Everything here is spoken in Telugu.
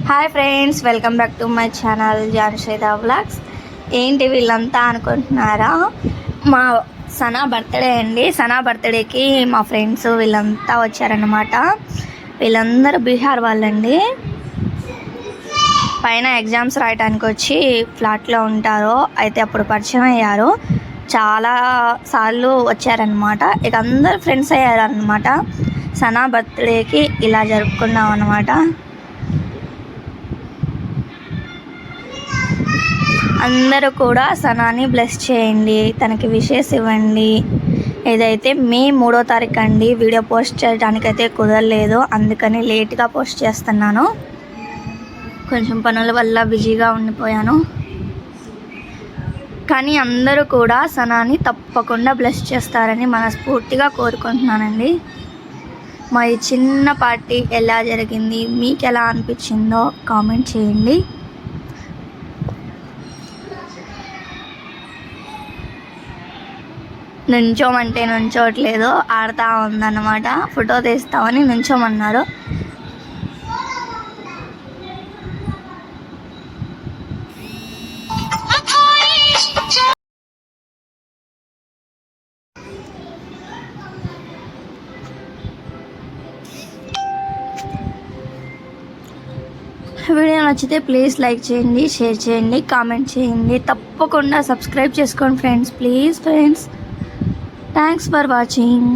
Hi friends, welcome back to my channel జాన్షేద వ్లాగ్స్. ఏంటి వీళ్ళంతా అనుకుంటున్నారా? మా సనా బర్త్డే అండి. సనా బర్త్డేకి మా ఫ్రెండ్స్ వీళ్ళంతా వచ్చారనమాట. వీళ్ళందరూ బీహార్ వాళ్ళండి. పైన ఎగ్జామ్స్ రాయడానికి వచ్చి ఫ్లాట్లో ఉంటారు. అయితే అప్పుడు పరిచయం అయ్యారు. చాలా సార్లు వచ్చారనమాట. ఇక అందరు ఫ్రెండ్స్ అయ్యారనమాట. సనా బర్త్డేకి ఇలా జరుపుకున్నాం అనమాట. అందరూ కూడా సనాని బ్లెస్ చేయండి, తనకి విషెస్ ఇవ్వండి. ఇదైతే మే 3వ తారీఖు అండి. వీడియో పోస్ట్ చేయడానికైతే కుదరలేదు, అందుకని లేట్గా పోస్ట్ చేస్తున్నాను. కొంచెం పనుల వల్ల బిజీగా ఉండిపోయాను. కానీ అందరూ కూడా సనాని తప్పకుండా బ్లెస్ చేస్తారని మనస్ఫూర్తిగా కోరుకుంటున్నానండి. మా ఈ చిన్న పార్టీ ఎలా జరిగింది, మీకు ఎలా అనిపించిందో కామెంట్ చేయండి. నుంచోమంటే నుంచోట్లేదు, ఆడుతూ ఉందన్నమాట. ఫోటో తీస్తామని నుంచోమన్నారు. వీడియో నచ్చితే ప్లీజ్ లైక్ చేయండి, షేర్ చేయండి, కామెంట్ చేయండి. తప్పకుండా సబ్స్క్రైబ్ చేసుకోండి friends. Please friends, thanks for watching.